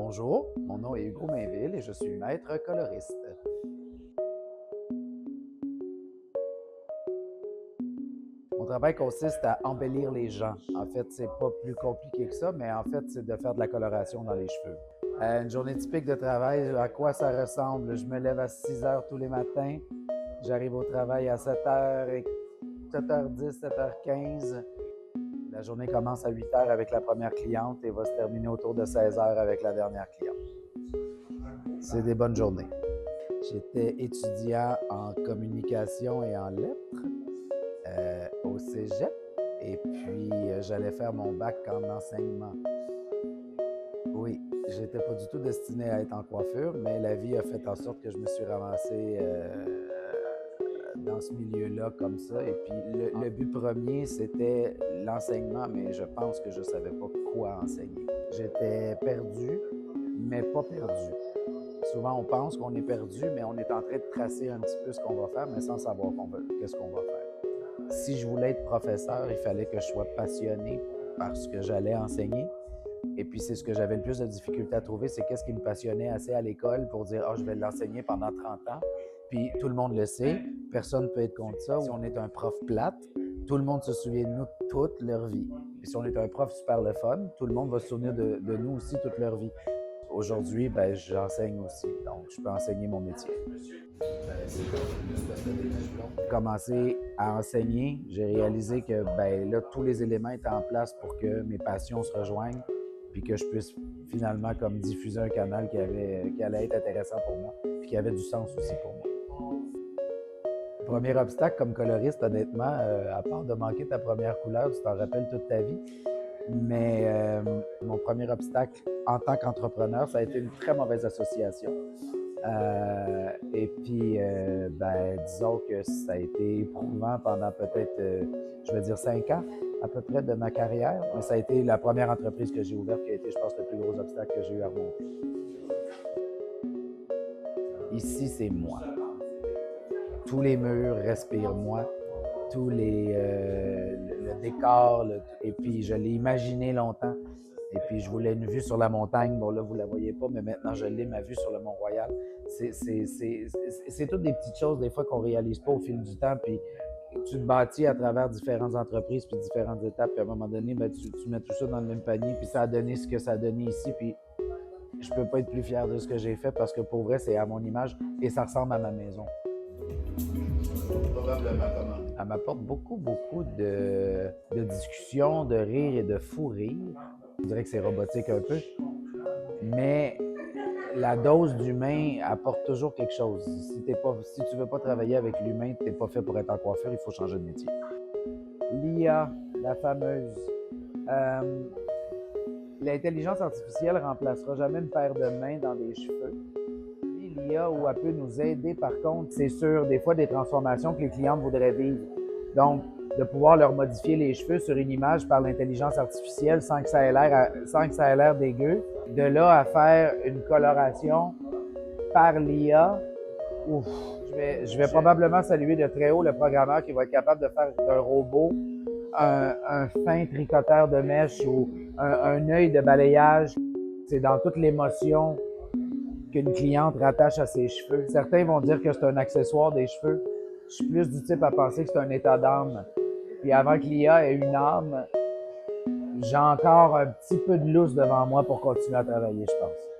Bonjour, mon nom est Hugo Mainville et je suis maître coloriste. Mon travail consiste à embellir les gens. En fait, c'est pas plus compliqué que ça, mais en fait, c'est de faire de la coloration dans les cheveux. Une journée typique de travail, à quoi ça ressemble? Je me lève à 6 heures tous les matins. J'arrive au travail à 7h10, 7h15. La journée commence à 8 heures avec la première cliente et va se terminer autour de 16 heures avec la dernière cliente. C'est des bonnes journées. J'étais étudiant en communication et en lettres au cégep et puis j'allais faire mon bac en enseignement. Oui, j'étais pas du tout destiné à être en coiffure, mais la vie a fait en sorte que je me suis ramassé dans ce milieu-là comme ça. Et puis le but premier, c'était l'enseignement, mais je pense que je ne savais pas quoi enseigner. J'étais perdu, mais pas perdu. Souvent, on pense qu'on est perdu, mais on est en train de tracer un petit peu ce qu'on va faire, mais sans savoir qu'est-ce qu'on va faire. Si je voulais être professeur, il fallait que je sois passionné par ce que j'allais enseigner. Et puis, c'est ce que j'avais le plus de difficulté à trouver, c'est qu'est-ce qui me passionnait assez à l'école pour dire « Ah, je vais l'enseigner pendant 30 ans. » Puis, tout le monde le sait, personne ne peut être contre ça. Si on est un prof plate, tout le monde se souvient de nous toute leur vie. Puis, si on est un prof super le fun, tout le monde va se souvenir de nous aussi toute leur vie. Aujourd'hui, j'enseigne aussi, donc je peux enseigner mon métier. J'ai commencé à enseigner, j'ai réalisé que là, tous les éléments étaient en place pour que mes passions se rejoignent puis que je puisse finalement comme diffuser un canal qui allait être intéressant pour moi puis qui avait du sens aussi pour moi. Le premier obstacle comme coloriste, honnêtement, à part de manquer ta première couleur, tu t'en rappelles toute ta vie. Mais mon premier obstacle en tant qu'entrepreneur, ça a été une très mauvaise association. Et puis, disons que ça a été éprouvant pendant peut-être, je vais dire 5 ans à peu près de ma carrière. Mais ça a été la première entreprise que j'ai ouverte qui a été, je pense, le plus gros obstacle que j'ai eu à remonter. Ici, c'est moi. Tous les murs respirent moi. Tous le décor, et puis je l'ai imaginé longtemps. Et puis je voulais une vue sur la montagne. Bon là, vous ne la voyez pas, mais maintenant je l'ai, ma vue sur le Mont-Royal. C'est toutes des petites choses des fois qu'on ne réalise pas au fil du temps. Puis tu te bâtis à travers différentes entreprises puis différentes étapes. Puis à un moment donné, tu mets tout ça dans le même panier. Puis ça a donné ce que ça a donné ici. Puis je ne peux pas être plus fier de ce que j'ai fait parce que pour vrai, c'est à mon image et ça ressemble à ma maison. Probablement comment? Elle m'apporte beaucoup de discussions, de rire et de fou rire. Je dirais que c'est robotique un peu, mais la dose d'humain apporte toujours quelque chose. Si tu ne veux pas travailler avec l'humain, tu n'es pas fait pour être en coiffure, il faut changer de métier. L'IA, la fameuse. L'intelligence artificielle ne remplacera jamais une paire de mains dans des cheveux. L'IA, où elle peut nous aider, par contre, c'est sûr, des fois des transformations que les clientes voudraient vivre. Donc, de pouvoir leur modifier les cheveux sur une image par l'intelligence artificielle sans que ça ait l'air dégueu. De là à faire une coloration par l'IA, je vais probablement saluer de très haut le programmeur qui va être capable de faire d'un robot un fin tricoteur de mèche ou un œil de balayage. C'est dans toute l'émotion qu'une cliente rattache à ses cheveux. Certains vont dire que c'est un accessoire des cheveux. Je suis plus du type à penser que c'est un état d'âme. Puis avant que l'IA ait une âme, j'ai encore un petit peu de lousse devant moi pour continuer à travailler, je pense.